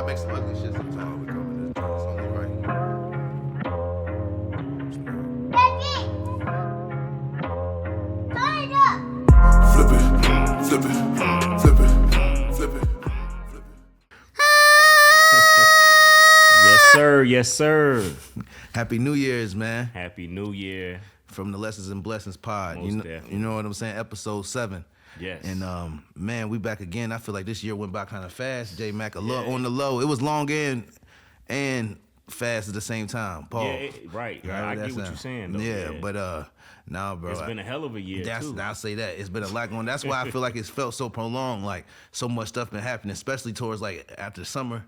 I make some ugly shit sometimes. We come to this joint. It's only right. Flip it, flip it, flip it, flip it, flip it. Yes, sir. Yes, sir. Happy New Year's, man. Happy New Year. From the Lessons and Blessings pod. Most definitely. You know what I'm saying? Episode 7. Yes. And man, we back again. I feel like this year went by kind of fast. J Mac, on the low. It was long and fast at the same time. Paul. Yeah, right. I get what you're saying, though. Yeah, but nah, bro. It's been a hell of a year, too. I'll say that. It's been a lot going. That's why I feel like it's felt so prolonged. Like so much stuff been happening, especially towards like after summer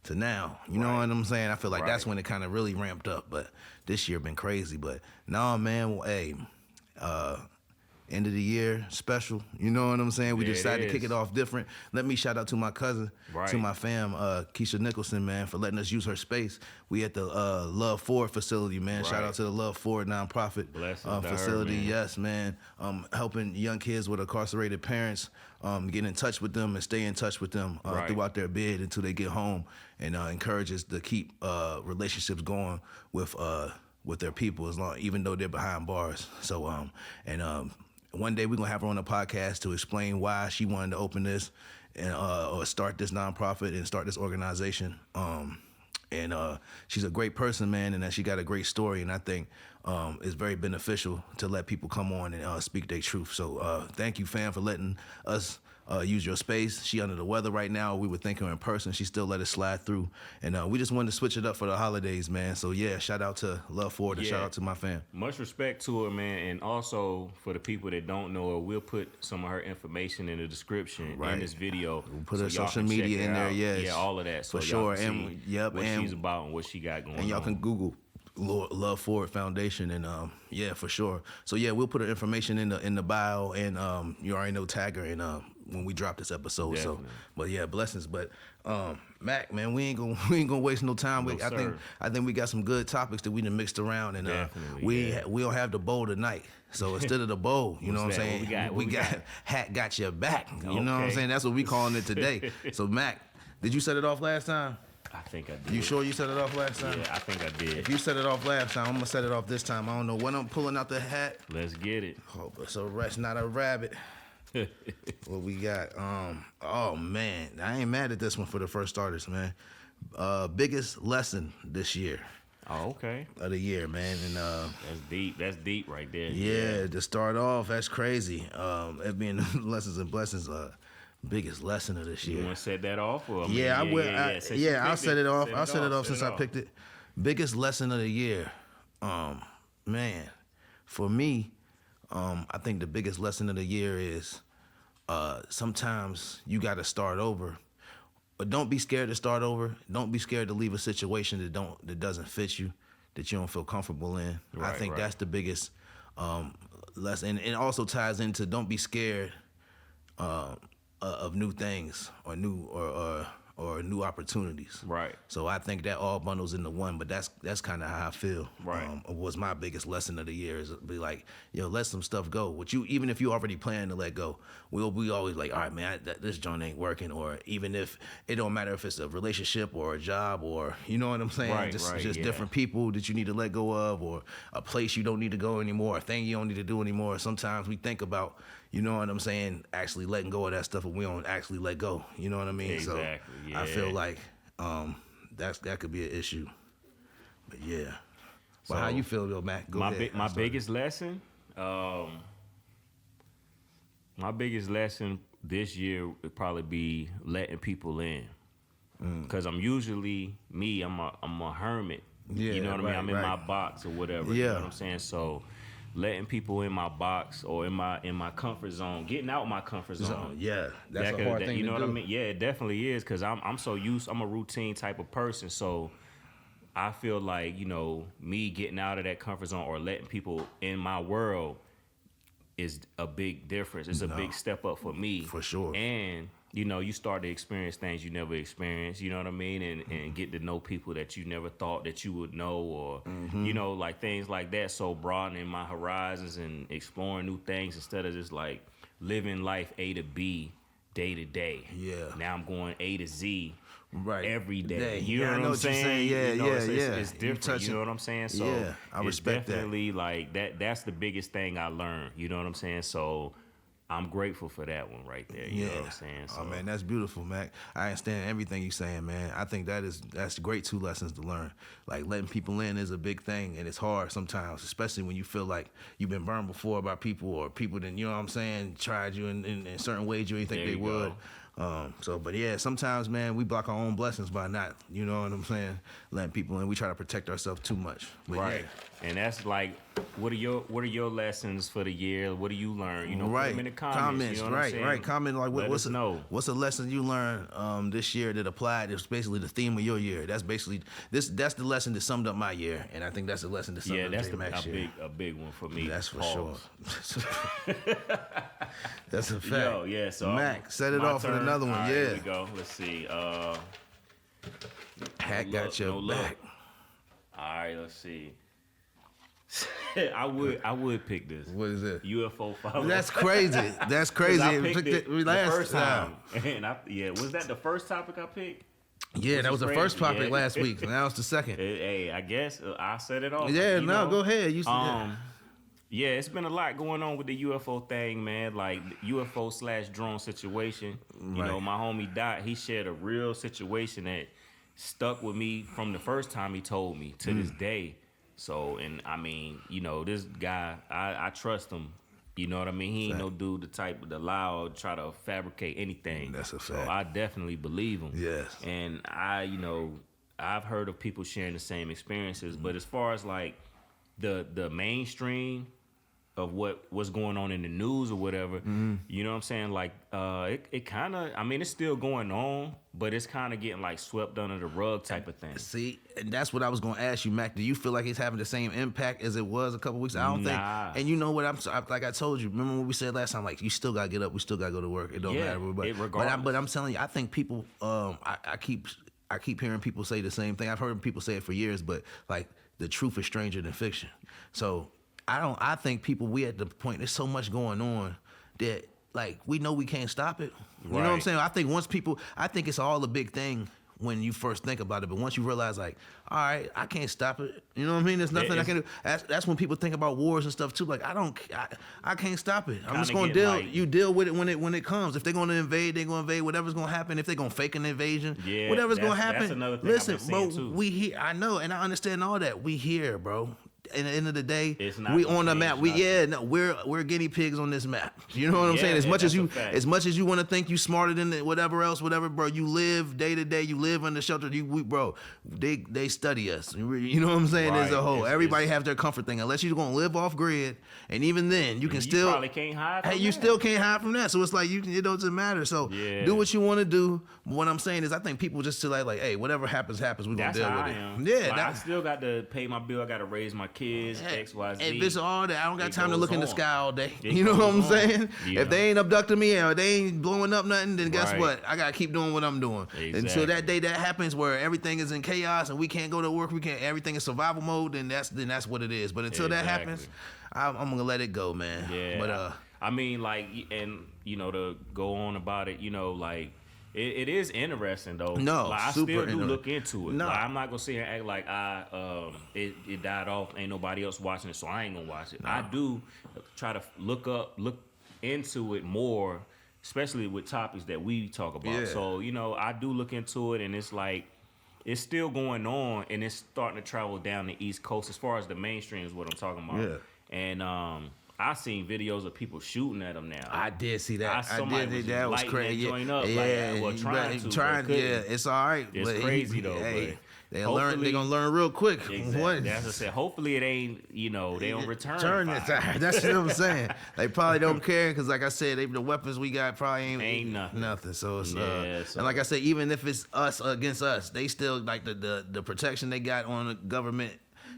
to now. You know what I'm saying? I feel like that's when it kind of really ramped up. But this year been crazy. But nah, man. Hey, end of the year special. You know what I'm saying? We decided to kick it off different. Let me shout out to my cousin, to my fam, Keisha Nicholson, man, for letting us use her space. We at the Love Forward facility, man. Shout out to the Love Forward nonprofit facility. Yes, man. Helping young kids with incarcerated parents, get in touch with them and stay in touch with them throughout their bid until they get home, and encourages to keep relationships going with their people, even though they're behind bars. So one day we're gonna have her on the podcast to explain why she wanted to open this and or start this nonprofit and start this organization. And she's a great person, man, and that she got a great story. And I think it's very beneficial to let people come on and speak their truth. So thank you, fam, for letting us use your space. She under the weather right now. We would thank her in person. She still let it slide through. And we just wanted to switch it up for the holidays, man. So yeah, shout out to Love Forward and shout out to my fam. Much respect to her, man. And also for the people that don't know her, we'll put some of her information in the description in this video. We'll put her social media in there, Yeah, all of that. So for sure. And what she's about and what she got going on. And y'all can Google Love Forward Foundation, and yeah, for sure. So yeah, we'll put her information in the bio, and you already know, tag her, and when we drop this episode. Definitely. So, but yeah, blessings. But Mac, man, we ain't gonna waste no time. I think we got some good topics that we done mixed around, and we don't have the bowl tonight. So instead of the bowl, you know what I'm saying? We got Hat got your back. You know what I'm saying? That's what we calling it today. So Mac, did you set it off last time? I think I did. You sure you set it off last time? Yeah, I think I did. If you set it off last time, I'm gonna set it off this time. I don't know when I'm pulling out the hat. Let's get it. Oh, but so rat's not a rabbit. What we got? Oh man, I ain't mad at this one for the first starters, man. Biggest lesson this year. Oh, okay. Of the year, man, and that's deep. That's deep right there. Yeah, to start off, that's crazy. It being Lessons and Blessings. Biggest lesson of this year. You want to set that off? Or, I will. I'll set it off. I'll set it off since I picked it. Biggest lesson of the year. Man, for me, I think the biggest lesson of the year is sometimes you got to start over. But don't be scared to start over. Don't be scared to leave a situation that doesn't fit you, that you don't feel comfortable in. I think that's the biggest lesson. And it also ties into don't be scared of new things or new opportunities. Right. So I think that all bundles into one, but that's kind of how I feel. Right. Was my biggest lesson of the year is be like, let some stuff go. Even if you already plan to let go, we'll be always like, all right, man, this joint ain't working. Or even if it don't matter if it's a relationship or a job or, you know what I'm saying? Just different people that you need to let go of, or a place you don't need to go anymore, a thing you don't need to do anymore. Sometimes we think about, you know what I'm saying, actually letting go of that stuff, and we don't actually let go. You know what I mean? Exactly. So I feel like that could be an issue. But yeah. But how you feel though, Mac? Go ahead. My biggest lesson, my biggest lesson this year would probably be letting people in, because I'm usually I'm a hermit. Yeah, you know what I mean? I'm in my box or whatever. Yeah. You know what I'm saying? So letting people in my box or in my comfort zone, getting out my comfort zone. Yeah, that's a hard thing to do. You know what I mean? Yeah, it definitely is, because I'm so used. I'm a routine type of person, so I feel like, me getting out of that comfort zone or letting people in my world is a big difference. It's a big step up for me. For sure. And, you start to experience things you never experienced, you know what I mean? And get to know people that you never thought that you would know, or, like things like that. So broadening my horizons and exploring new things instead of just like living life A to B, day to day. Yeah. Now I'm going A to Z. Right. Every day. Day. You Yeah, I know know what I'm what you're saying? saying. Yeah, You know, yeah, it's yeah. different. You know what I'm saying? So Yeah, I respect it's that. definitely like that. That's the biggest thing I learned. You know what I'm saying? So I'm grateful for that one right there. You know what I'm saying? So, Oh man, that's beautiful, Mac. I understand everything you're saying, man. I think that's great 2 lessons to learn. Like letting people in is a big thing, and it's hard sometimes, especially when you feel like you've been burned before by people or people that, you know what I'm saying, tried you in certain ways you didn't think There they you would. go. But yeah, sometimes, man, we block our own blessings by not, you know what I'm saying, letting people in. We try to protect ourselves too much. But right. yeah. And that's like, what are your lessons for the year? What do you learn? You know, Right. put them in the comments. You know what I'm saying? right. Comment like Let us know. what's a lesson you learned this year that applied? It's basically the theme of your year. That's basically that's the lesson that summed up my year, and I think that's the lesson that summed Yeah, up that's J-Mac's year. a big one for me. That's for Pause. sure. That's a fact. Yo, yeah. So Mac, set it my off with turn. another one. All right, Yeah. Here we go. Let's see. Hack got your no back. All right, let's see. I would pick this. What is it? UFO follow. That's crazy. That's 'Cause crazy. I picked it the Last first time. And was that the first topic I picked? Yeah, that was the crazy. first topic Yeah. last week. And now it's the second. Hey, I guess I set it off. Yeah, you no, know? go ahead. Yeah, it's been a lot going on with the UFO thing, man. Like UFO/drone situation. You Right. know, my homie Dot, he shared a real situation that stuck with me from the first time he told me to this day. So, and I mean, you know, this guy, I trust him. You know what I mean? He ain't no dude the type to lie or try to fabricate anything. That's a So fact. I definitely believe him. Yes. And I've heard of people sharing the same experiences, but as far as like the mainstream of what's going on in the news or whatever, you know what I'm saying? Like it kind of, I mean, it's still going on, but it's kind of getting like swept under the rug type of thing. See, and that's what I was gonna ask you, Mac. Do you feel like it's having the same impact as it was a couple weeks? I don't Nah. think. And you know what? Like I told you. Remember what we said last time? Like you still gotta get up. We still gotta go to work. It don't Yeah, matter. regardless. But I'm telling you, I think people. I keep hearing people say the same thing. I've heard people say it for years, but like the truth is stranger than fiction. So I think people, we at the point, there's so much going on that like we know we can't stop it. You know what I'm Right. saying? I think it's all a big thing when you first think about it, but once you realize like, all right, I can't stop it. You know what I mean? There's nothing I can do. That's when people think about wars and stuff too. Like I can't stop it. I'm just Kinda gonna getting, deal. like- You deal with it when it comes. If they're gonna invade, they're gonna invade. Whatever's gonna happen. If they're gonna fake an invasion, Yeah, whatever's gonna that's happen. another thing Listen, I've been seeing, bro, too. we here. I know, and I understand all that. We here, bro. At the end of the day, It's not we gonna on the change map. nothing. We're guinea pigs on this map. You know what I'm Yeah, saying? As yeah, much as that's a fact. you want to think you smarter than whatever else, bro. You live day to day. You live under shelter. Bro, they study us. You know what I'm saying? As a Right. whole, It's- everybody have their comfort thing. Unless you're gonna live off grid, and even then, you can You still. probably can't hide Hey, from you that. still can't hide from that. So it's like it doesn't matter. So Yeah. do what you want to do. But what I'm saying is, I think people just feel like, hey, whatever happens, we're gonna That's deal how with I it. am. Yeah, Like, I that's. still got to pay my bill. I got to raise my kids. X, Y, Z. If it's all that, I don't got It time to goes look in the on. sky all day. It You know what I'm goes on. saying? Yeah. If they ain't abducting me or they ain't blowing up nothing, then guess Right. what? I gotta keep doing what I'm doing until Exactly. that day that happens where everything is in chaos and we can't go to work. Everything is survival mode. Then that's what it is. But until that Exactly. happens, I'm gonna let it go, man. Yeah. But I mean, like, and you know, to go on about it, you know, like, it is interesting though. No, like, I super still do interesting. look into it. No. Like, I'm not gonna sit here and act like it died off. Ain't nobody else watching it, so I ain't gonna watch it. I do try to look into it more, especially with topics that we talk about. Yeah. So you know, I do look into it, and it's like. It's still going on, and it's starting to travel down the East Coast as far as the mainstream is what I'm talking about. Yeah. And I seen videos of people shooting at them now. I did see that. somebody was That was lighting crazy. that joint up, like, well, you trying better- to, but trying. couldn't. Yeah, it's all right. It's but crazy, though, Hey, but they learn. They gonna learn real quick. Exactly. What? That's what I said. Hopefully it ain't, you know, they don't return. Turn this fire. time. That's what I'm saying. They probably don't care because, like I said, the weapons we got probably ain't nothing. So it's Yeah, so- and like I said, even if it's us against us, they still like the protection they got on the government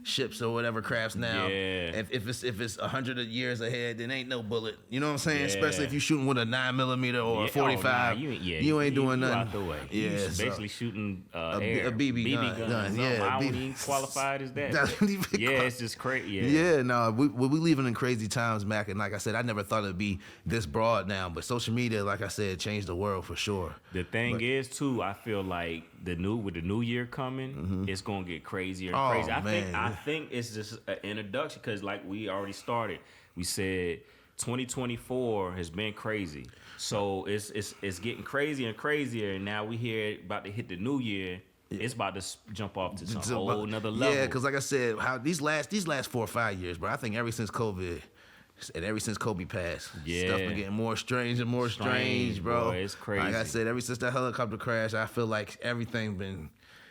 ships or whatever crafts now. Yeah. If it's 100 years ahead, then ain't no bullet. You know what I'm saying? Yeah. Especially if you're shooting with a 9mm or a Yeah, 45. you ain't doing nothing. Out the way. Yeah, You so- basically shooting a air. BB gun. Yeah, I BB. don't even qualified as that. That's but not even yeah, it's just crazy. Yeah. Yeah, no, we living in crazy times, Mac. And like I said, I never thought it'd be this broad now. But social media, like I said, changed the world for sure. The thing is, too, I feel like with the new year coming, it's gonna get crazier and Oh, crazy. man. I think it's just an introduction because, like we already started, we said 2024 has been crazy. So it's getting crazier and crazier, and now we hear about to hit the new year. It's about to jump off to some whole another level. Yeah, because like I said, how these last 4 or 5 years, bro. I think ever since COVID. And ever since Kobe passed, stuff been getting more strange and more strange, bro. Boy, it's crazy. Like I said, ever since that helicopter crash, I feel like everything been,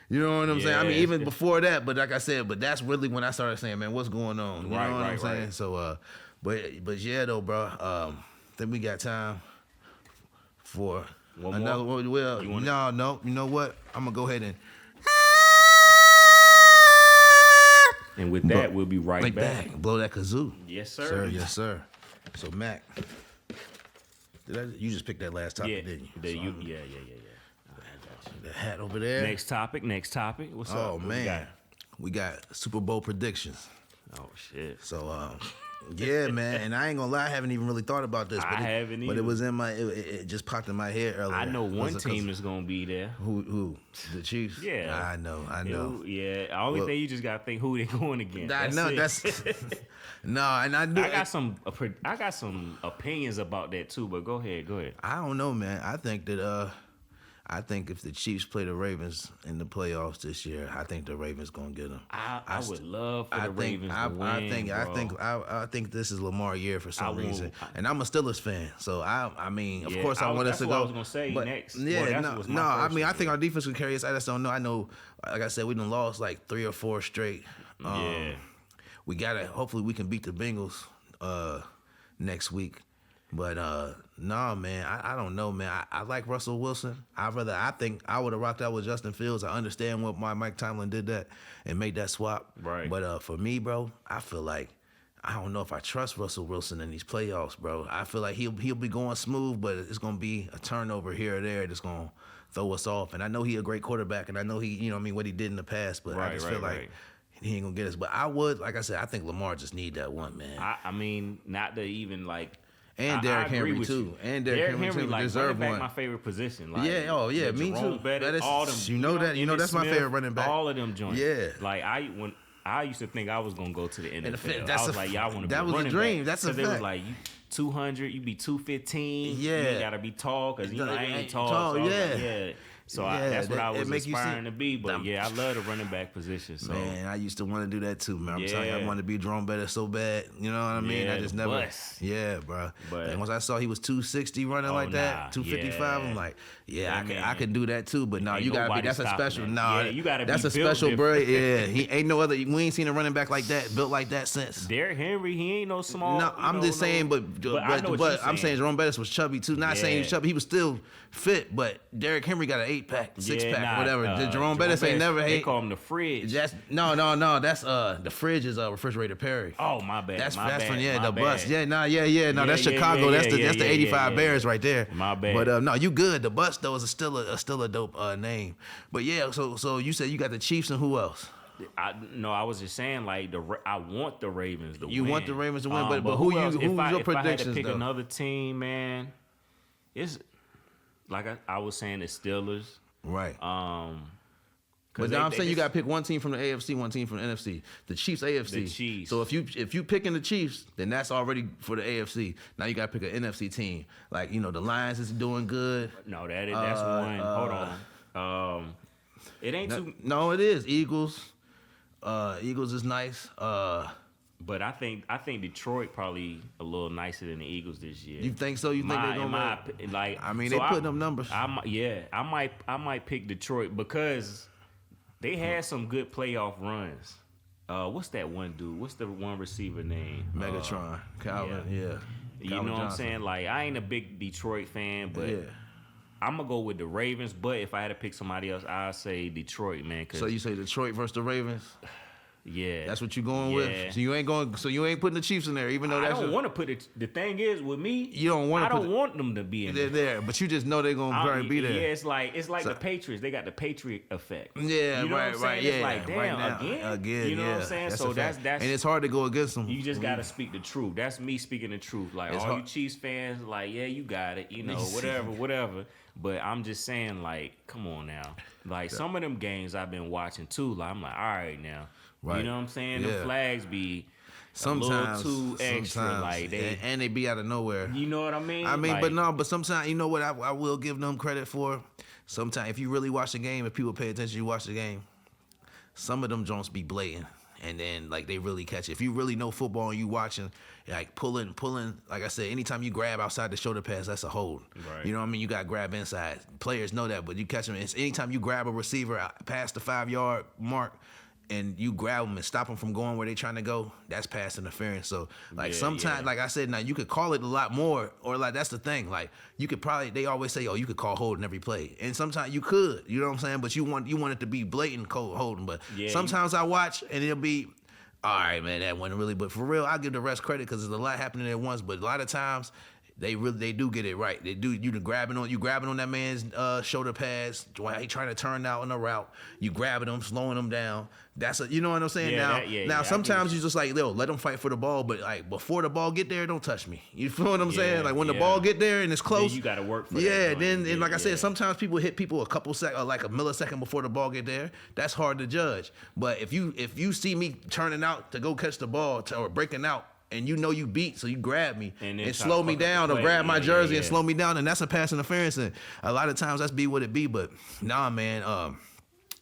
you know what I'm saying? I mean, Yeah. even before that, but like I said, but that's really when I started saying, man, what's going on? You Right, know what I'm right, saying? right. So, but yeah, though, bro. Think we got time for One another more? one. Well, You wanna- no. You know what? I'm gonna go ahead and. And with that, we'll be right Like back. that. Blow that kazoo. Yes, sir. Yes, sir. So, Mac, you just picked that last topic, Yeah, didn't you? the So you, I'm- yeah. I got you. The hat over there. Next topic. What's up? Oh, What we man. We got Super Bowl predictions. got? Oh shit. So, yeah, man. And I ain't gonna lie, I haven't even really thought about this. I haven't But either. it was in my, it just popped in my head earlier. I know one Was it 'cause- team is gonna be there. Who? The Chiefs? Yeah. I know. Yeah. The only Well- thing you just gotta think who they going against. I know, it. that's... No, and I do. I got some opinions about that too. But go ahead. I don't know, man. I think if the Chiefs play the Ravens in the playoffs this year, I think the Ravens gonna get them. I would love for the Ravens to win. I think this is Lamar year for some I won't- reason, and I'm a Steelers fan, so I mean, of Yeah, course, I want us that's to what go. I was gonna say but, next. Yeah, Well, that was my I first mean, I one. think our defense could carry us. I just don't know. I know, like I said, we done lost like 3 or 4 straight. Yeah. We gotta. Hopefully, we can beat the Bengals next week. But nah, man, I don't know, man. I like Russell Wilson. I think I would have rocked out with Justin Fields. I understand why Mike Tomlin did that and made that swap. Right. But for me, bro, I feel like I don't know if I trust Russell Wilson in these playoffs, bro. I feel like he'll be going smooth, but it's gonna be a turnover here or there that's gonna throw us off. And I know he's a great quarterback, and I know he, you know what I mean, what he did in the past. But I just feel like he ain't gonna get us. But I would, like I said, I think Lamar just need that one, man. I mean, not to even like. And I Derrick agree Henry with too. you. And Derrick Henry too like deserve running back one. my favorite position. Like, Yeah, oh yeah, me Jerome too. Bettis, That is, all them, you know that. You know Emmitt that's my Smith, favorite running back. All of them joints. Yeah. Like when I used to think I was gonna go to the NFL. that's I was a- like, y'all want to be that a was a running dream. back. That's a 'Cause they was fact. like, you 200, you be 215. Yeah. You ain't gotta be tall because you know I ain't tall. Tall, so I was yeah. like, yeah. So Yeah, that's what I it was make you aspiring see- to be. But yeah, I love the running back position. So Man, I used to want to do that too, man. I'm telling you, I Yeah. wanted to be Jerome Bettis so bad. You know what I mean? Yeah, I just the never. bus. Yeah, bro. But- and once I saw he was 260 running like nah, that, 255, yeah. I'm like, yeah, That I man. can do that too. But no, Ain't you gotta be. nobody That's a stopping special. that. Nah, Yeah, you gotta That's be a built special, bro. different. Yeah, he ain't no other. We ain't seen a running back like that, built like that since. Derrick Henry, he ain't no small. No, you I'm know, just saying, I but know what you're I'm saying Jerome Bettis was chubby too. Not saying he was Yeah. chubby, he was still fit. But Derrick Henry got an 8-pack, 6-pack, whatever. Jerome Bettis ain't never They hate. call him the fridge. That's no. That's the fridge is refrigerator Perry. Oh my bad. That's my bad, from my the bad. bus. Yeah, no, yeah. No, Yeah, that's yeah, Chicago. yeah, that's the yeah, 85 yeah. Bears right there. My bad. But no, you good. The bus though is still a dope name. But yeah, so you said you got the Chiefs and who else? I was just saying like I want the Ravens to win. You want the Ravens to win, but who who's else? your If I had to predictions, pick though? another team, man, it's like I was saying the Steelers. Right. 'Cause But now I'm they saying you just- got to pick one team from the AFC, one team from the NFC. The Chiefs AFC. The Chiefs. So if you picking the Chiefs, then that's already for the AFC. Now you got to pick an NFC team. Like the Lions is doing good. No, that's one. Hold on. It ain't too. No, it is Eagles. Eagles is nice. But I think Detroit probably a little nicer than the Eagles this year. You think so? You think they're gonna? I mean, they putting up numbers. I might pick Detroit because they had some good playoff runs. What's that one dude? What's the one receiver name? Megatron, Calvin, yeah. You Calvin know what I'm Johnson. saying? Like I ain't a big Detroit fan, but Yeah. I'm gonna go with the Ravens. But if I had to pick somebody else, I'd say Detroit, man. 'Cause So you say Detroit versus the Ravens? Yeah. That's what you going Yeah. with. So you ain't going. So you ain't putting the Chiefs in there, even though I that's don't want to put it. The thing is, with me, You don't wanna I don't put it- want them to be in they're there. there, but you just know they're gonna probably be there. Yeah, it's like So- the Patriots. They got the Patriot effect. Yeah, you know right, what I'm right, saying? yeah. It's like, damn, right now, again. You know what I'm saying? That's So a fact. that's and it's hard to go against them. you just gotta speak the truth. That's me speaking the truth. Like It's all hard. you Chiefs fans, like, yeah, you got it, you know, whatever. But I'm just saying, like, come on now. Like some of them games I've been watching too, like I'm like, all right now. Right. You know what I'm saying? Yeah. The flags be Sometimes a little too extra. sometimes, Like they and they be out of nowhere. you know what I mean? I mean, Like, but no, but sometimes you know what I will give them credit for. Sometimes if you really watch the game, if people pay attention, you watch the game. Some of them joints be blatant, and then like they really catch it. If you really know football and you watching, like pulling. Like I said, anytime you grab outside the shoulder pass, that's a hold. Right. You know what I mean? You got to grab inside. Players know that, but you catch them. It's anytime you grab a receiver past the 5-yard mark. And you grab them and stop them from going where they trying to go, that's pass interference. So, like, Yeah, sometimes, yeah. like I said, now you could call it a lot more, or like that's the thing. Like, you could probably, they always say, oh, you could call holding every play. And sometimes you could, you know what I'm saying? But you want it to be blatant cold holding. But Yeah, sometimes I watch and it'll be, all right, man, that wasn't really. But for real, I give the rest credit because there's a lot happening at once. But a lot of times, they do get it right. They do. You grabbing on that man's shoulder pads while he trying to turn out on the route. You grabbing him, slowing him down. You know what I'm saying? Yeah, now, that- yeah, now yeah, I sometimes get you just like, yo, let them fight for the ball, but like before the ball get there, don't touch me. You feel what I'm saying? Like when the yeah. ball get there and it's close, you gotta work for that Yeah, joint. then and like I Yeah. said, sometimes people hit people a couple seconds, like a millisecond before the ball get there. That's hard to judge. But if you see me turning out to go catch the ball or breaking out. And you know you beat, so you grab me And and, then try slow to me fuck up down the or play. grab my Yeah, jersey yeah, and yeah. slow me down, and that's a pass interference. And a lot of times that's be what it be. But nah, man.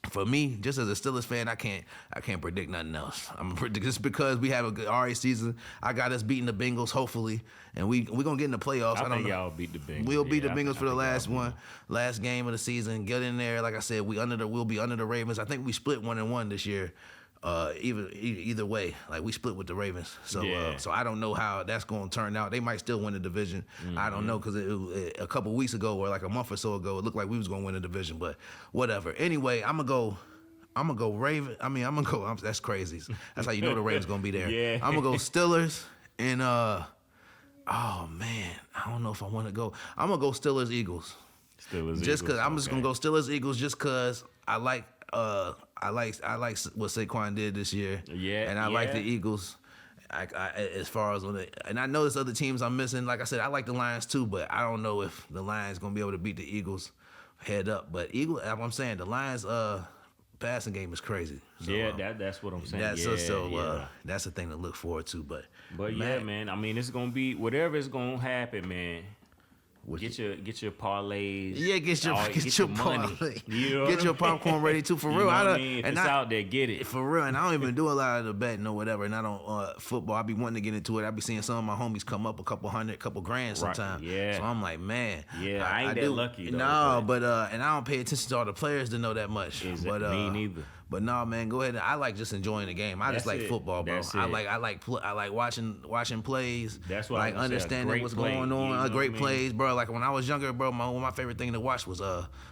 For me, just as a Steelers fan, I can't predict nothing else. I'm predict just because we have a good RA season. I got us beating the Bengals, hopefully, and we gonna get in the playoffs. I don't think know. y'all beat the Bengals. We'll beat the Yeah, I Bengals think- for the I think y'all beat last game of the season. Get in there, like I said, we'll be under the Ravens. I think we split 1-1 this year. Either way, like we split with the Ravens, so Yeah. so I don't know how that's going to turn out. They might still win the division. I don't know because a couple weeks ago or like a month or so ago, it looked like we was going to win the division, but whatever. Anyway, I'm gonna go Raven. I mean, that's crazy. That's how you know the Ravens gonna be there. Yeah. I'm gonna go Steelers and oh man, I don't know if I want to go. I'm gonna go Steelers Eagles. Steelers, Just because Eagles, I'm just okay. gonna go Steelers Eagles just because I like what Saquon did this year. Yeah, and I like the yeah. Eagles. I as far as on it, and I know there's other teams I'm missing. Like I said, I like the Lions too, but I don't know if the Lions gonna be able to beat the Eagles head up. But I'm saying the Lions passing game is crazy. So, Yeah, that's what I'm saying. that's yeah. that's the thing to look forward to. But Yeah, man. I mean, it's gonna be whatever is gonna happen, man. Get your parlays. Yeah, get your money. parlay. You know Get what your I mean? popcorn ready too. For You real, know I what I don't. mean? If and it's I- out there, get it. For real, and I don't even do a lot of the betting or whatever, and I don't football. I be wanting to get into it. I be seeing some of my homies come up a couple hundred, couple grand Right, sometimes. yeah. So I'm like, man. Yeah, I ain't that lucky, though, No, but and I don't pay attention to all the players to know that much. Is it- But me neither. But no, man, go ahead. I like just enjoying the game. I just That's like it. football, bro. That's I it. like watching plays. That's what I like was gonna say, a understanding great what's play. going You on. know what I Great mean? plays, bro. Like when I was younger, bro, one of my favorite thing to watch was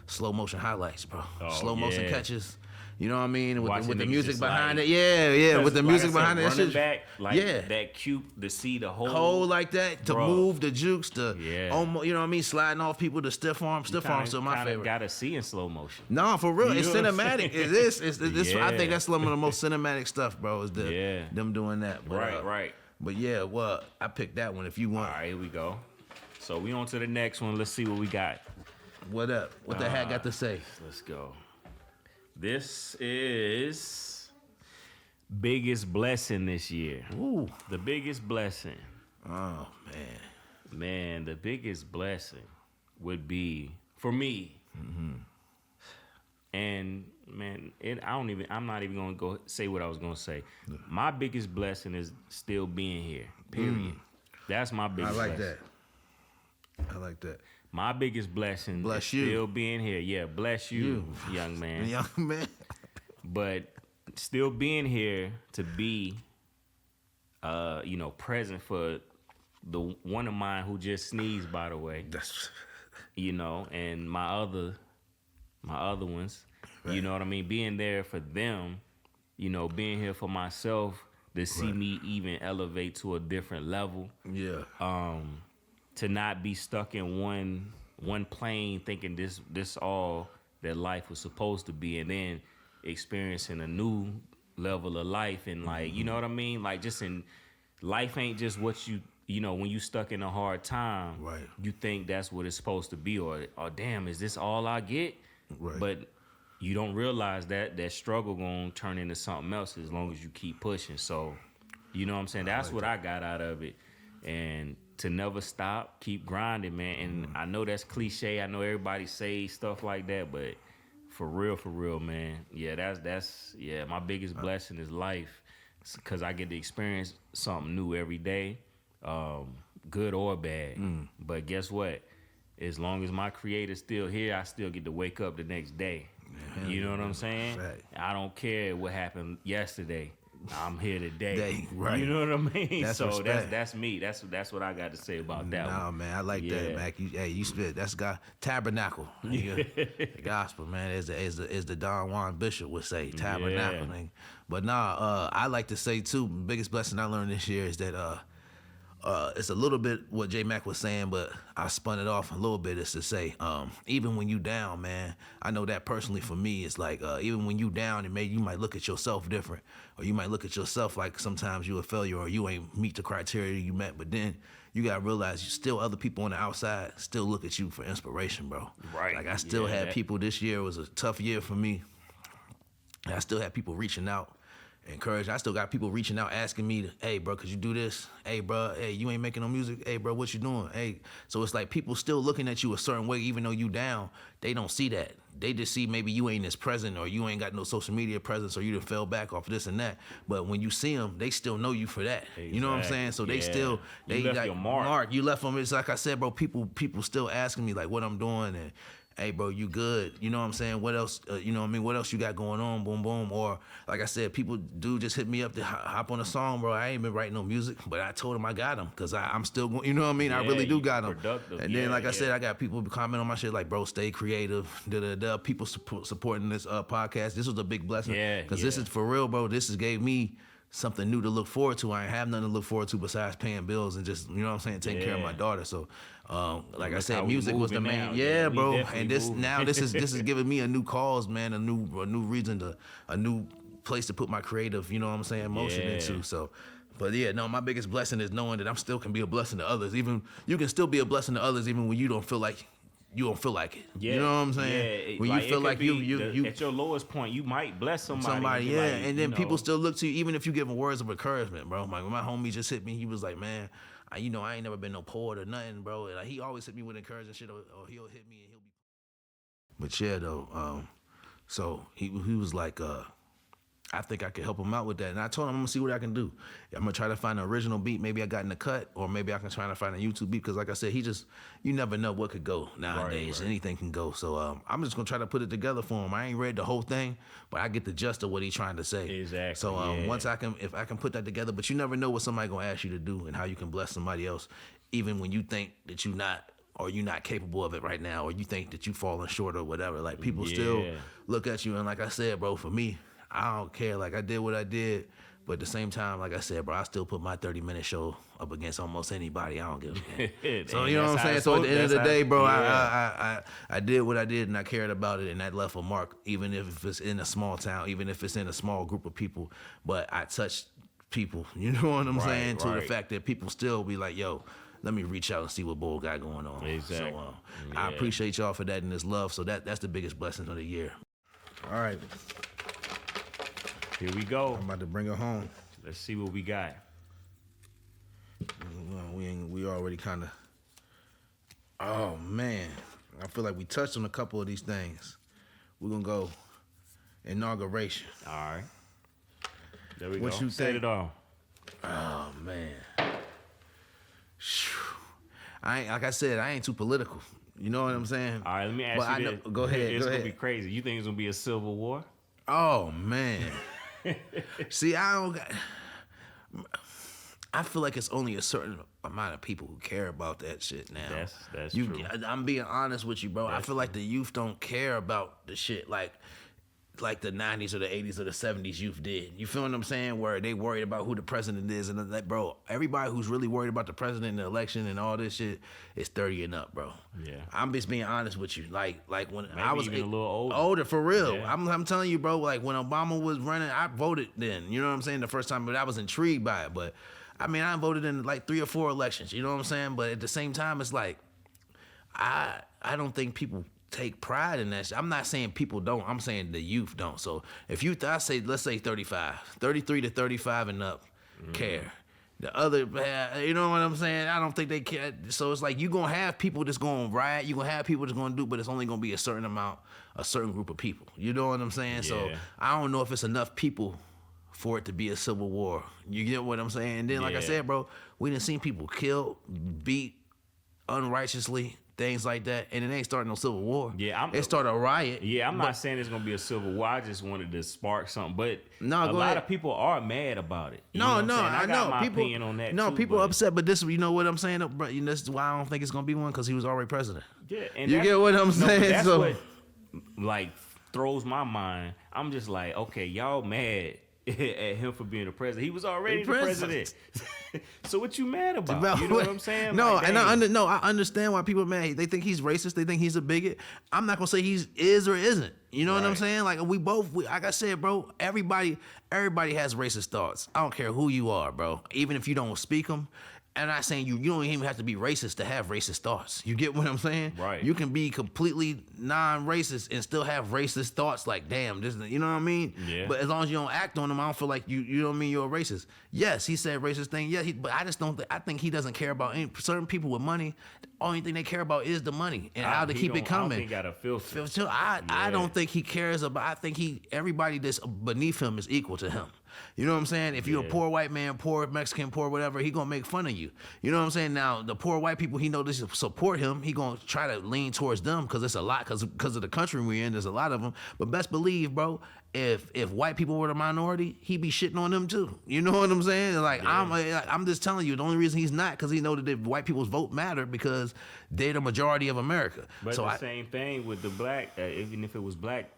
slow motion highlights, bro. Oh, Slow motion yeah. catches. You know what I mean? Watching With the niggas music just behind like- it. Yeah, with the Like music I said, behind it. That running shit- back, like yeah. that cute to see the whole Hold like that to Bro. move the jukes to Yeah. almost, you know what I mean, sliding off people to stiff arms. Stiff arms still my favorite. Gotta see in slow motion. No, for real, it's You know what I'm cinematic. saying? It is. It's I Yeah. think that's some of the most cinematic stuff, bro. Is Yeah. them doing that. But, Right. But yeah, well, I picked that one. If you All want, right, here we go. So we on to the next one. Let's see what we got. what up? What the hat got to say? Let's go. This is biggest blessing this year. Ooh, The biggest blessing. oh man, Man, the biggest blessing would be for me. And man, I'm not even gonna go say what I was gonna say. My biggest blessing is still being here. Period. That's my I biggest. like blessing. that. I like that. My biggest blessing Bless is you. still being here. Yeah, bless you, young man. Young man. But still being here to be, present for the one of mine who just sneezed, by the way. That's And my other ones. You know what I mean? Being there for them being here for myself to see me even elevate to a different level. Yeah. To not be stuck in one plane thinking this all that life was supposed to be, and then experiencing a new level of life, and like, you know what I mean? Like, just in life ain't just what when you stuck in a hard time, Right. you think that's what it's supposed to be, or damn, is this all I get? Right. But you don't realize that struggle gonna turn into something else as long as you keep pushing. So, you know what I'm saying? That's what I got out of it. And to never stop, keep grinding, man. And I know that's cliche. I know everybody say stuff like that, but for real, man. Yeah, that's my biggest blessing is life, because I get to experience something new every day, good or bad. But guess what? As long as my creator's still here, I still get to wake up the next day. You know what I'm saying? Right. I don't care what happened yesterday. I'm here today. Right. You know what I mean? That's so respect. that's me. That's what I got to say about that one. Nah, man, I like that, Mac. You spit. That's God tabernacle. The gospel, man, as the Don Juan Bishop would say, tabernacle. Yeah. Nigga. But nah, I like to say too. Biggest blessing I learned this year is that it's a little bit what J Mac was saying, but I spun it off a little bit. Is to say, even when you down, man, I know that personally for me, it's like even when you down, you might look at yourself different, or you might look at yourself like sometimes you a failure or you ain't meet the criteria you met. But then you gotta realize you still other people on the outside still look at you for inspiration, bro. Right. Like I still had people. This year was a tough year for me. And I still had people reaching out. Encourage. I still got people reaching out asking me, hey, bro, could you do this? Hey, bro, hey, you ain't making no music. Hey, bro, what you doing? Hey, so it's like people still looking at you a certain way, even though you down. They don't see that. They just see maybe you ain't as present, or you ain't got no social media presence, or you done fell back off this and that. But when you see them, they still know you for that. Exactly. You know what I'm saying? So they still, you left like, your mark. You left them. It's like I said, bro, people still asking me like what I'm doing, and hey, bro, you good? You know what I'm saying? What else? You know what I mean? What else you got going on? Boom, boom. Or like I said, people do just hit me up to hop on a song, bro. I ain't been writing no music, but I told them I got them because I'm still going. You know what I mean? I really do got them. Productive. And then, like I said, I got people comment on my shit like, bro, stay creative. People supporting this podcast. This was a big blessing. Because this is for real, bro. This has gave me something new to look forward to. I ain't have nothing to look forward to besides paying bills and just, you know what I'm saying, taking care of my daughter. So, like I said, music was the main. Yeah, bro. And this is giving me a new cause, man, a new reason a new place to put my creative, you know what I'm saying, emotion into. So, but yeah, no, my biggest blessing is knowing that I'm still can be a blessing to others. Even you can still be a blessing to others, even when you don't feel like it. Yeah. You know what I'm saying? When like you feel like you at your lowest point, you might bless somebody. Somebody, like, and then people still look to you, even if you give them words of encouragement, bro. Like when my homie just hit me, he was like, man, I ain't never been no poet or nothing, bro. And like, he always hit me with encouraging shit, or he'll hit me and he'll be. But yeah, though, so he was like, I think I could help him out with that. And I told him I'm gonna see what I can do. I'm gonna try to find an original beat. Maybe I got in the cut, or maybe I can try to find a YouTube beat. Because like I said, you never know what could go nowadays. Right. Anything can go. So I'm just gonna try to put it together for him. I ain't read the whole thing, but I get the gist of what he's trying to say. Exactly. So once if I can put that together, but you never know what somebody gonna ask you to do and how you can bless somebody else, even when you think that you're not capable of it right now, or you think that you falling short or whatever. Like people still look at you, and like I said, bro, for me, I don't care. Like I did what I did, but at the same time, like I said, bro, I still put my 30-minute show up against almost anybody. I don't give a damn. So you know what I'm saying? So at the end of the day, bro, I did what I did, and I cared about it, and that left a mark, even if it's in a small town, even if it's in a small group of people. But I touched people, you know what I'm saying? To the fact that people still be like, yo, let me reach out and see what Bull got going on. Exactly. So I appreciate y'all for that and this love. So that's the biggest blessing of the year. All right. Here we go. I'm about to bring her home. Let's see what we got. Well, we already kind of. Oh man, I feel like we touched on a couple of these things. We're gonna go inauguration. All right. There we what go. You Set it off. Oh man. Like I said, I ain't too political. You know what I'm saying? All right, let me ask you this. Go ahead. It's gonna be crazy. You think it's gonna be a civil war? Oh man. See, I feel like it's only a certain amount of people who care about that shit now. That's true. I'm being honest with you, bro. I feel like the youth don't care about the shit. Like, like the 90s or the 80s or the 70s youth did. You feel what I'm saying? Where they worried about who the president is. And like, bro, everybody who's really worried about the president and the election and all this shit is 30 and up, bro. Yeah. I'm just being honest with you. Like when Maybe I was even a little older. Older, for real. Yeah. I'm telling you, bro, like when Obama was running, I voted then. You know what I'm saying? The first time, but I was intrigued by it. But I mean, I voted in like 3 or 4 elections. You know what I'm saying? But at the same time, it's like, I don't think people take pride in that shit. I'm not saying people don't. I'm saying the youth don't. So if you, let's say 35, 33 to 35 and up care. The other, you know what I'm saying? I don't think they care. So it's like you gonna have people that's gonna riot. You gonna have people that's gonna do, but it's only gonna be a certain amount, a certain group of people. You know what I'm saying? So Yeah. I don't know if it's enough people for it to be a civil war. You get what I'm saying? And then, like I Yeah. said, bro, we done seen people killed, beat unrighteously, things like that, and it ain't starting no civil war. Yeah, it started a riot. Yeah, I'm not saying it's gonna be a civil war. I just wanted to spark something, but No, a go lot ahead. of people are mad about it. You know No, what I'm no, saying? I got know. my People, opinion on that. no, too, people but- upset, but this, you know what I'm saying, bro? You know, this is why I don't think it's gonna be one because he was already president. Yeah, and You that's- get what I'm no, but saying? That's So- what like throws my mind. I'm just like, okay, y'all mad at him for being the president. He was already the president. So what you mad about? Bro, You know what I'm saying? No, Like, and dang. I understand why people are mad. They think he's racist. They think he's a bigot. I'm not gonna say he's is or isn't. You know what I'm Right. saying? Like we both, like I said, bro. Everybody has racist thoughts. I don't care who you are, bro. Even if you don't speak them. And I'm not saying you don't even have to be racist to have racist thoughts. You get what I'm saying? Right. You can be completely non-racist and still have racist thoughts. Like, damn, this, you know what I mean? Yeah. But as long as you don't act on them, I don't feel like you know what I mean. You're a racist. Yes, he said racist thing. Yeah, but I just don't. I think he doesn't care about certain people with money. The only thing they care about is the money and how to He keep it don't- I don't coming. think he got a filter. So I Yeah. don't think he cares about. I think everybody that's beneath him is equal to him. You know what I'm saying? If you're a Yeah. poor white man, poor Mexican, poor whatever, he gonna make fun of you. You know what I'm saying? Now the poor white people he know this support him. He gonna try to lean towards them because it's a lot because of the country we're in. There's a lot of them. But best believe, bro, if white people were the minority, he'd be shitting on them too. You know what I'm saying? Like I'm just telling you, the only reason he's not because he know that the white people's vote matter because they're the majority of America. But so the same thing with the black, even if it was black,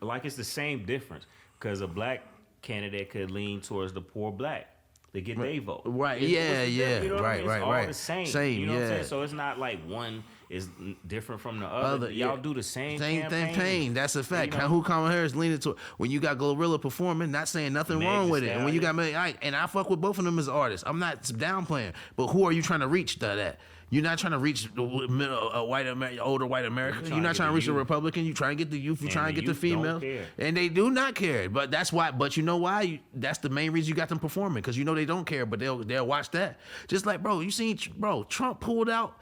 like it's the same difference because a black candidate could lean towards the poor black to get their vote. Right, If it was yeah, the yeah, difference, you know what I right, mean? right, It's all right. the same. Same, you know what I'm yeah. saying? So it's not like one is different from the other. Yeah. Y'all do the same thing. campaign. That's a fact. You know? Who Kamala Harris leaning to when you got Glorilla performing, not saying nothing Meg wrong Thee with it. And when you got Stallion. and I fuck with both of them as artists. I'm not downplaying, but who are you trying to reach that? You're not trying to reach a white older white America. You're not trying to reach a Republican. You're trying to get the youth. You're And trying to the get the youth don't females, care. and they do not care. But that's why. But you know why? That's the main reason you got them performing because you know they don't care. But they'll watch that. Just like you seen Trump pulled out.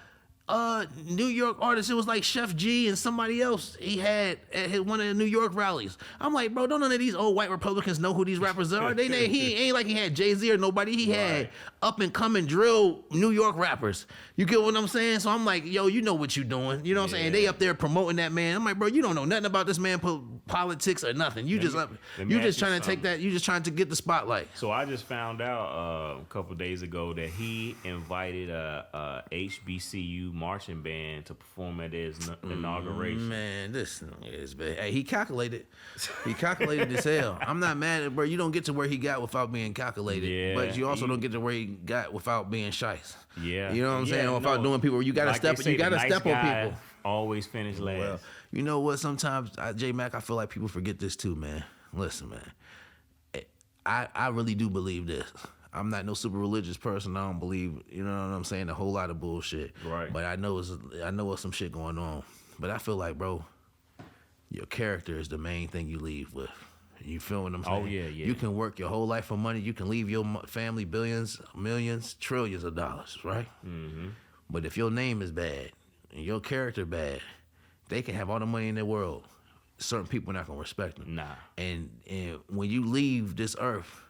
New York artists, it was like Chef G and somebody else he had at one of the New York rallies. I'm like, bro, don't none of these old white Republicans know who these rappers are? He ain't like he had Jay-Z or nobody. He had Right. up and coming drill New York rappers. You get what I'm saying? So I'm like, yo, you know what you doing. You know what I'm saying? Yeah. They up there promoting that man. I'm like, bro, you don't know nothing about this man politics or nothing. You Let just me ask you trying to take something. that, you just trying to get the spotlight. So I just found out a couple days ago that he invited a HBCU marching band to perform at his inauguration. Man, this is bad. Hey, he calculated. He calculated as hell. I'm not mad at bro. You don't get to where he got without being calculated. Yeah, but you also don't get to where he got without being shice. Yeah, You know what I'm Yeah, saying? Without no. doing people. You gotta Like they step say, you gotta the nice step on guy people. Always finish last. Well, you know what? Sometimes J Mac, I feel like people forget this too, man. Listen, man. I really do believe this. I'm not no super religious person. I don't believe, you know what I'm saying, a whole lot of bullshit. Right. But I know what's some shit going on. But I feel like, bro, your character is the main thing you leave with. You feel what I'm saying? Oh, yeah, yeah. You can work your whole life for money. You can leave your family billions, millions, trillions of dollars, right? Mm-hmm. But if your name is bad and your character bad, they can have all the money in the world. Certain people are not gonna respect them. Nah. And when you leave this earth,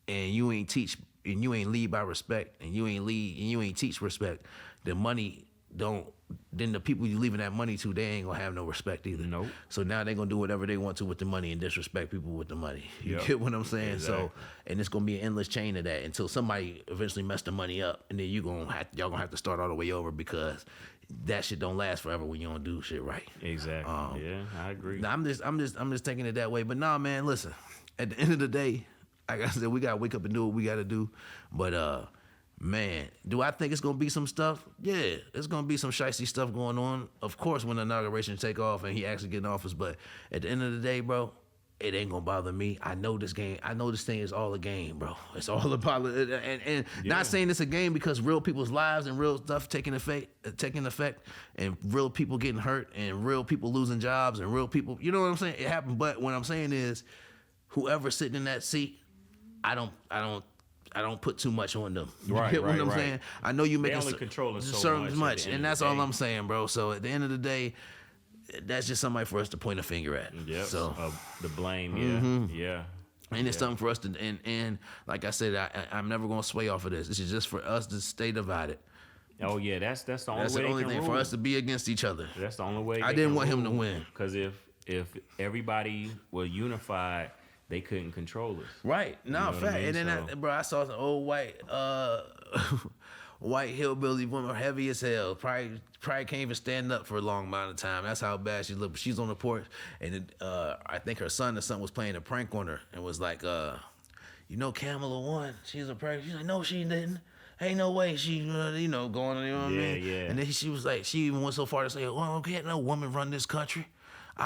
and you ain't teach and you ain't lead by respect, and you ain't teach respect, the money don't. Then the people you leaving that money to, they ain't gonna have no respect either. Nope. So now they gonna do whatever they want to with the money and disrespect people with the money. You Yep. get what I'm saying? Exactly. So, and it's gonna be an endless chain of that until somebody eventually mess the money up, and then y'all gonna have to start all the way over because that shit don't last forever when you don't do shit right. Exactly. Yeah, I agree. Now, I'm just taking it that way. But nah, man, listen. At the end of the day, like I said, we gotta wake up and do what we gotta do. But man, do I think it's gonna be some stuff? Yeah, it's gonna be some shicey stuff going on. Of course, when the inauguration take off and he actually get in office. But at the end of the day, bro, it ain't gonna bother me. I know this game. I know this thing is all a game, bro. It's all about and not saying it's a game because real people's lives and real stuff taking effect, and real people getting hurt and real people losing jobs and real people. You know what I'm saying? It happened. But what I'm saying is, whoever's sitting in that seat, I don't put too much on them. You Right, get what right, I'm right. saying? I know you making only controlling so certain much at the end and of that's the all day. I'm saying, bro. So at the end of the day, that's just somebody for us to point a finger at. Yep. So. The blame. Yeah. And it's something for us to, and like I said, I'm never gonna sway off of this. This is just for us to stay divided. Oh yeah, that's the only That's way the only they thing can for rule. us to be against each other. That's the only way. I didn't want him to win. Because if everybody were unified, they couldn't control us. Right? No, know what I fact. mean? And then, So- bro, I saw some old white, white hillbilly woman, heavy as hell. Probably can't even stand up for a long amount of time. That's how bad she looked. She's on the porch, and I think her son or something was playing a prank on her, and was like, you know, Kamala won. She's a prank. She's like, no, she didn't. Ain't no way she, going, you know what I mean? Yeah. And then she was like, she even went so far to say, well, can't no woman run this country. And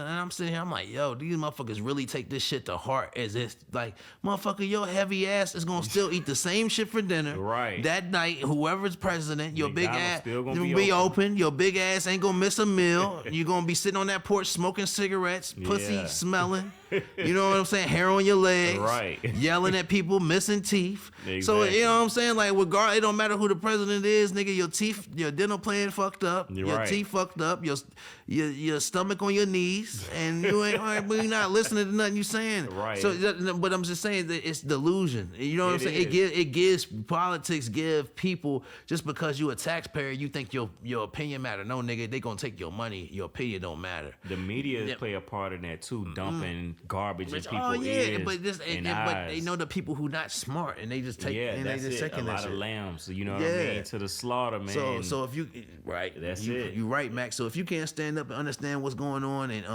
I'm sitting here, I'm like, yo, these motherfuckers really take this shit to heart as if, like, motherfucker, your heavy ass is gonna still eat the same shit for dinner. Right. That night, whoever's president, your big McDonald's ass still gonna will be be open. open. Your big ass ain't gonna miss a meal. You're gonna be sitting on that porch smoking cigarettes, pussy Yeah. smelling. You know what I'm saying? Hair on your legs. Right. Yelling at people, missing teeth. So, Exactly. you know what I'm saying? Like, regardless, it don't matter who the president is, nigga, your teeth, your dental plan fucked up. You're your right. teeth fucked up. Your stomach on your knees. And you ain't, but you're not listening to nothing you saying. Right. So, but I'm just saying that it's delusion. You know what I'm saying? is. It gives politics, give people, just because you a taxpayer, you think your opinion matter. No, nigga, they gonna take your money. Your opinion don't matter. The media Yeah. play a part in that too, dumping garbage in people's Oh yeah, ears but and but they eyes. know the people who not smart and they just take Yeah, and they that's just it. A second that lot shit. of lambs, you know what Yeah. I mean, to the slaughter, man. So if you right, That's you, it. You right, Max. So if you can't stand up and understand what's going on and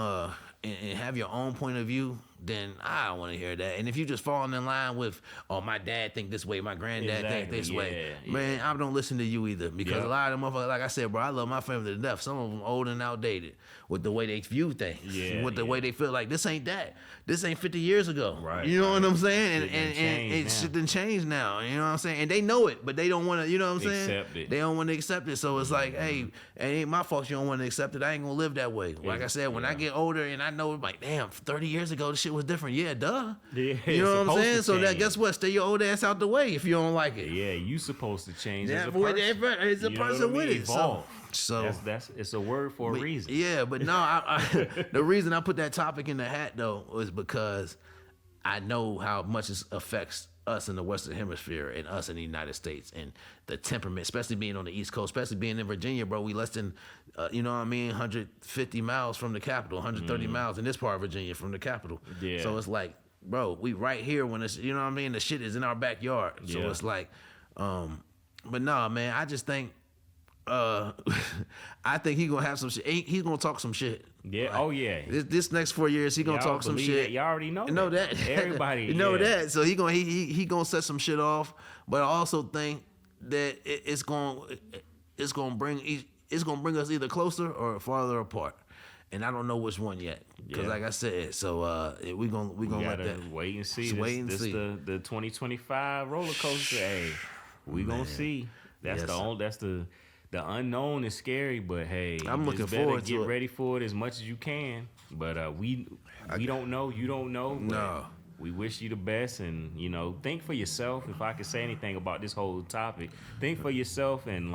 have your own point of view, then I don't want to hear that. And if you just falling in line with, oh, my dad think this way, my granddad think Exactly, this way, yeah. man, I don't listen to you either. Because Yep. a lot of them motherfuckers, like I said, bro, I love my family to death. Some of them old and outdated with the way they view things, Yeah, with the yeah. way they feel like this ain't that. This ain't 50 years ago. Right, You know right. what I'm saying? Shit done And changed it now. shit done changed now. You know what I'm saying? And they know it, but they don't want to, you know what I'm saying? Accept it. They don't want to accept it. So it's like, hey, it ain't my fault you don't want to accept it. I ain't going to live that way. Like I said, when I Yeah. get older and I know, like, damn, 30 years ago, the shit was different. Yeah, duh. Yeah, You know it's what I'm supposed saying? to So that, change. guess what? Stay your old ass out the way if you don't like it. Yeah, you supposed to change Yeah, as a but person. it's a You know what person I mean? with it. Evolve. So That's it's a word for a but- reason. Yeah, but no, the reason I put that topic in the hat though was because I know how much it affects us in the Western Hemisphere and us in the United States and the temperament, especially being on the East Coast, especially being in Virginia, bro. We less than, you know what I mean, 150 miles from the capital, 130 miles in this part of Virginia from the capital. Yeah. So it's like, bro, we right here when it's, you know what I mean, the shit is in our backyard. So Yeah. it's like, but no, man, I just think, I think he gonna have some shit. He's gonna talk some shit. Yeah. Oh yeah. This next 4 years, he gonna Y'all talk some believe shit. that? Y'all already know. You know that. Everybody. you know yeah. that. So he gonna set some shit off. But I also think that it's gonna bring us either closer or farther apart. And I don't know which one yet. Because Yeah. like I said, so we gonna We let gotta that wait and see. Just This, wait and this see. the 2025 roller coaster. Hey, we gonna see. That's Yes, the sir. only. That's the unknown is scary, but hey, I'm you looking just better forward get to it. ready for it as much as you can. But we don't know. You don't know. But No. We wish you the best, and think for yourself. If I could say anything about this whole topic, think for yourself and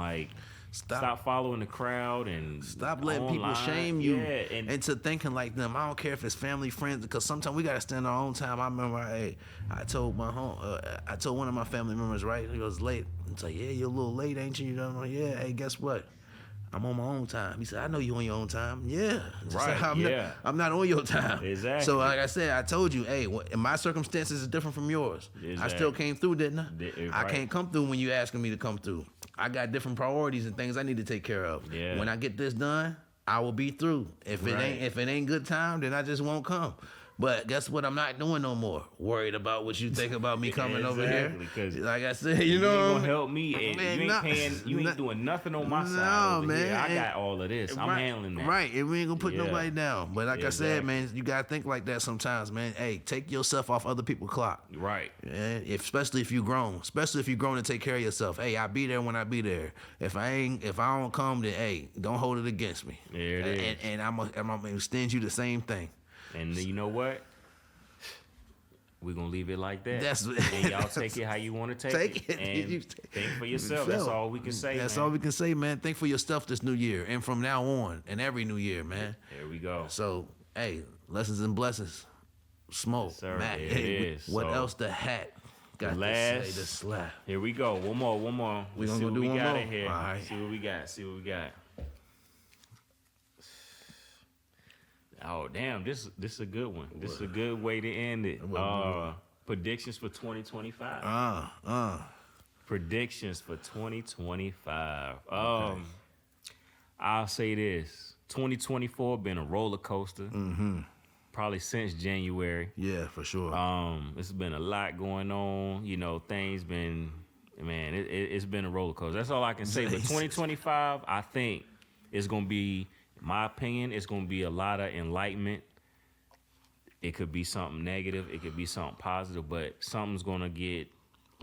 stop following the crowd and Stop letting people online. shame you Yeah, and into thinking like them. I don't care if it's family, friends, because sometimes we gotta stand our own time. I remember, I told I told one of my family members, right? He was late. It's like, yeah, you're a little late, ain't you? You know, I'm like, yeah. Hey, guess what? I'm on my own time. He said, I know you on your own time. Yeah. Just Right, like, yeah. I'm not on your time. Exactly. So like I said, I told you, hey, my circumstances is different from yours. I still Exactly. came through, didn't I? I Right. can't come through when you asking me to come through. I got different priorities and things I need to take care of. Yeah. When I get this done, I will be through. If Right. it ain't good time, then I just won't come. But guess what? I'm not doing no more. Worried about what you think about me coming over here. Exactly, 'cause Like I said, You know, ain't gonna help me, and Man, you ain't nah, paying. You ain't nah, doing nothing on my no, side over man, here. I and- got all of this. I'm right, handling that. Right, and we ain't gonna put Yeah. nobody down. But like I said, Exactly. man, you gotta think like that sometimes, man. Hey, take yourself off other people's clock. Right. Yeah, especially if you grown, especially if you grown to take care of yourself. Hey, I be there when I be there. If I don't come, then hey, don't hold it against me. There it is. And I'm gonna extend you the same thing. And you know what? We're gonna leave it like that. That's- and y'all take it how you want to take it. And You- think for yourself. That's all we can say. That's man. all we can say, man. Think for yourself this new year, and from now on, and every new year, man. There we go. So, hey, lessons and blessings. Smoke, Yes, sir. Matt. There Hey, it is. what So, else the hat got to last- say? The slap. Here we go. One more. We gonna See go what do we one got more? in here. All right. See what we got. Oh damn! This is a good one. This is a good way to end it. Predictions for 2025. Predictions for 2025. I'll say this: 2024 been a roller coaster. Probably since January. Yeah, for sure. It's been a lot going on. You know, things been, man, it's been a roller coaster. That's all I can say. But 2025, I think it's gonna be, in my opinion, it's gonna be a lot of enlightenment. It could be something negative. It could be something positive. But something's gonna get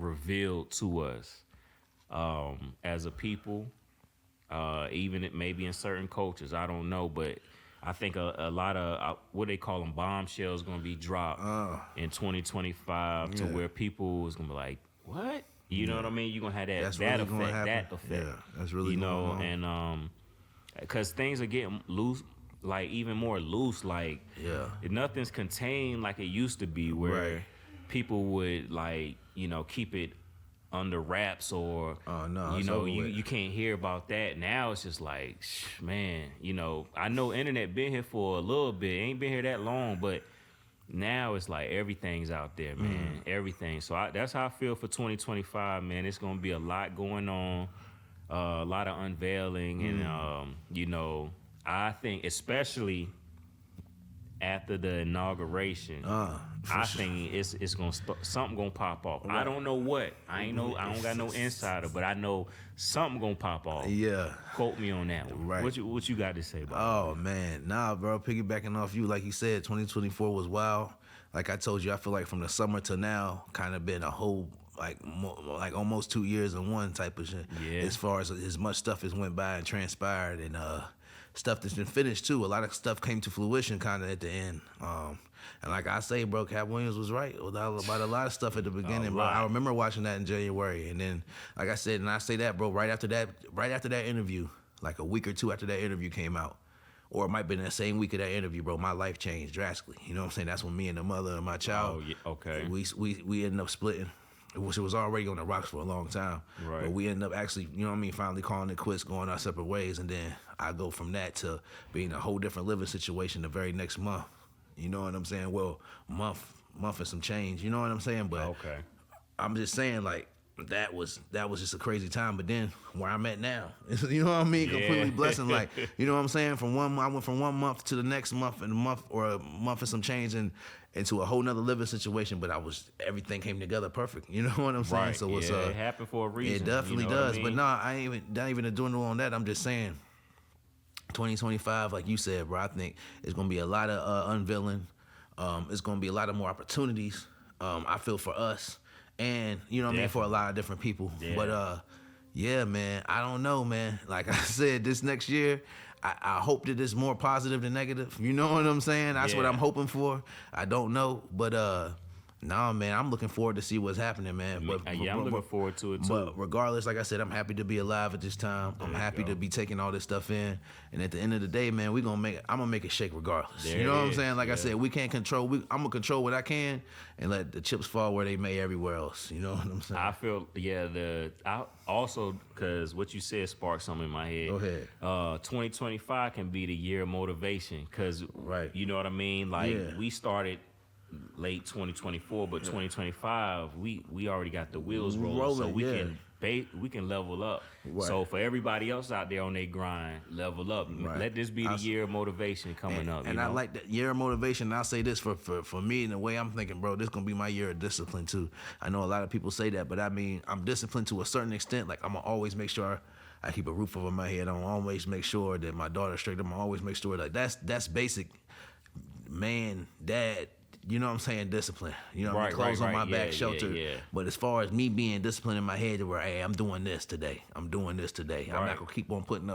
revealed to us as a people. Even it maybe in certain cultures, I don't know, but I think a lot of what they call them bombshells going to be dropped in 2025 to where people is going to be like, what? You know what I mean? You're going to have That's that really gonna effect, happen. Yeah, that's really you going know, on. and because things are getting loose, like even more loose, like Yeah. nothing's contained like it used to be, where Right. people would like, you know, keep it under wraps, or Oh, no, you it's know, over with. you can't hear about that. Now it's just like, man, you know, I know internet been here for a little bit, ain't been here that long, but now it's like everything's out there, man, everything. So that's how I feel for 2025, man. It's gonna be a lot going on, a lot of unveiling, and you know, I think especially after the inauguration, I think it's gonna something gonna pop off. I don't know what. I don't got no insider, but I know something gonna pop off. Yeah. Quote me on that one. Right. What you got to say about Oh man, nah, bro. Piggybacking off you, like you said, 2024 was wild. Like I told you, I feel like from the summer to now, kind of been a whole like almost 2 years in one type of shit. Yeah. As far as much stuff has went by and transpired, and stuff that's been finished too. A lot of stuff came to fruition kind of at the end. And like I say, bro, Cap Williams was right about a lot of stuff at the beginning, bro. lot. I remember watching that in January, and then like I said, and I say that, bro, right after that interview, like a week or two after that interview came out, or it might have been that same week of that interview, bro, my life changed drastically. You know what I'm saying? That's when me and the mother of my child, Oh, yeah, okay. we ended up splitting. It was already on the rocks for a long time. Right. But we ended up actually, you know what I mean, finally calling it quits, going our separate ways. And then I go from that to being a whole different living situation the very next month. You know what I'm saying? Well, month and some change. You know what I'm saying? But Okay. I'm just saying, like, that was just a crazy time. But then where I'm at now, you know what I mean? Yeah. Completely blessing. Like, you know what I'm saying? I went from 1 month to the next month, and a month and some change, and into a whole nother living situation. But everything came together perfect. You know what I'm saying? Right. So it's it happened for a reason. it definitely you know what I does. But mean? no, I ain't not even a dwindle on that. I'm just saying, 2025, like you said, bro, I think it's gonna be a lot of unveiling. It's gonna be a lot of more opportunities. I feel for us, and you know what I mean, for a lot of different people. Yeah. But yeah, man, I don't know, man. Like I said, this next year, I hope that it's more positive than negative. You know what I'm saying? That's what Yeah. I'm hoping for. I don't know, but nah, man, I'm looking forward to see what's happening, man. But Yeah, I'm looking forward to it too. but regardless, like I said, I'm happy to be alive at this time. I'm There you happy go. to be taking all this stuff in. And at the end of the day, man, I'm gonna make it shake regardless. There you know it what I'm is, saying? Like I yeah. said, we can't control. I'm gonna control what I can and let the chips fall where they may everywhere else. You know what I'm saying? I feel I also, because what you said sparked something in my head. Go ahead. 2025 can be the year of motivation, because Right. you know what I mean. Like Yeah. we started late 2024, but 2025 we already got the wheels rolling, so Rolling, we yeah. can we can level up. Right. So for everybody else out there on their grind, level up. Right. Let this be the year of motivation coming up. And you know? I like that year of motivation. And I'll say this for me and the way I'm thinking, bro, this gonna be my year of discipline too. I know a lot of people say that, but I mean, I'm disciplined to a certain extent. Like I'm gonna always make sure I keep a roof over my head. I'm gonna always make sure that my daughter's straight. I'm gonna always make sure like that's basic man, dad, you know what I'm saying, discipline. You know what I mean? Clothes on my back, shelter. Yeah. But as far as me being disciplined in my head where, hey, I'm doing this today. I'm doing this today. I'm not gonna keep on putting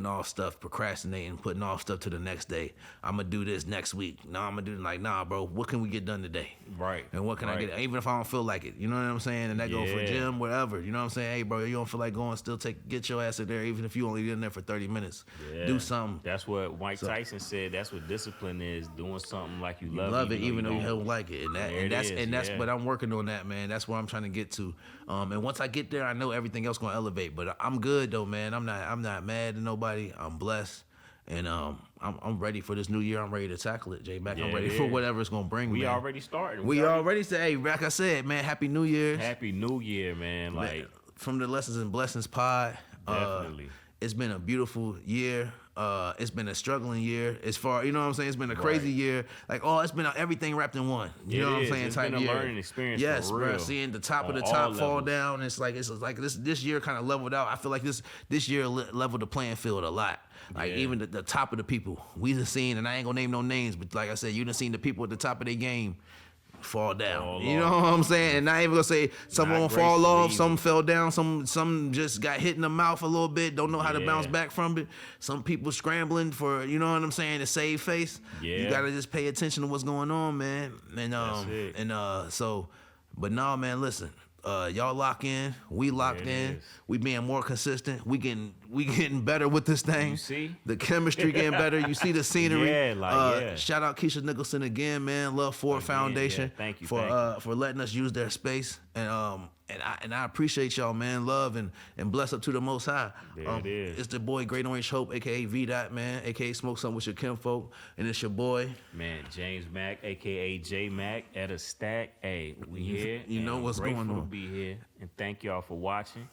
off stuff, procrastinating, putting off stuff to the next day. I'm gonna do this next week. No, I'm gonna do like, nah, bro, what can we get done today? Right. And what can I get, even if I don't feel like it, you know what I'm saying? And that go for gym, whatever. You know what I'm saying? Hey, bro, you don't feel like going, still get your ass in there, even if you only in there for 30 minutes. Yeah. Do something. That's what Mike Tyson said. That's what discipline is, doing something like you love it, even though you don't like it. And that's but I'm working on that, man. That's where I'm trying to get to. And once I get there, I know everything else gonna elevate. But I'm good though, man. I'm not mad at nobody. I'm blessed. And I'm ready for this new year. I'm ready to tackle it, J Mac. I'm ready for whatever it's gonna bring. We man. already started. We already said, hey, like I said, man, Happy New Year. Happy New Year, man. Like from the Lessons and Blessings pod. Definitely. It's been a beautiful year. It's been a struggling year. As far, you know what I'm saying? It's been a crazy year. Like, it's been everything wrapped in one. You know what I'm saying? It's type been a year. learning experience. Yes, for real. bro. Seeing the top of the On top all fall levels. down. It's like this year kind of leveled out. I feel like this year leveled the playing field a lot. Like even the top of the people we done seen, and I ain't gonna name no names, but like I said, you done seen the people at the top of their game fall down. You know what I'm saying? And not even gonna say some Not won't fall off, gracefully some fell down, some just got hit in the mouth a little bit, don't know how to bounce back from it. Some people scrambling for, you know what I'm saying, to save face. Yeah. You gotta just pay attention to what's going on, man. And That's it. so, but no, man, listen. Y'all lock in, we locked There it in. is. We being more consistent. We getting better with this thing. You see? The chemistry getting better. You see the scenery. Yeah, Shout out Keisha Nicholson again, man. Love Ford Foundation. yeah. Thank you, for letting us use their space. And I appreciate y'all, man. Love and bless up to the Most High. There it is. It's the boy Great Orange Hope, aka V Dot, man, aka Smoke Something with Your Kinfolk, and it's your boy. Man, James Mack, aka J Mack, at a stack. Hey, we here. You know and what's grateful going on. to be here, and thank y'all for watching.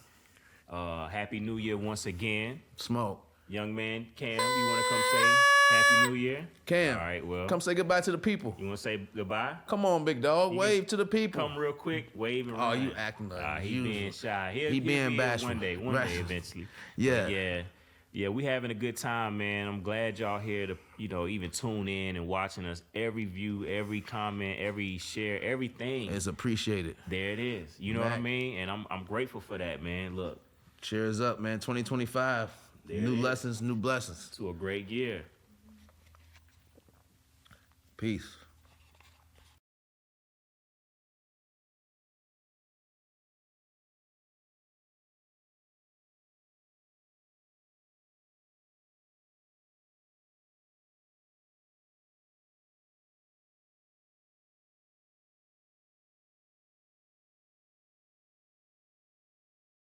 Happy New Year once again. Smoke. Young man, Cam, you want to come say Happy New Year? Cam, All right, well, come say goodbye to the people. you want to say goodbye? Come on, big dog. Wave to the people. Come real quick, wave and Oh, run. you acting like he usual. being shy. He He'll being be bashful. one day Bashful. eventually. Yeah. But yeah, we having a good time, man. I'm glad y'all here to, even tune in and watching us. Every view, every comment, every share, everything. It's appreciated. There it is. You know what I Mac. mean? And I'm grateful for that, man. Look, Cheers up, man. 2025. There New it is. lessons, new blessings. to a great year. Peace.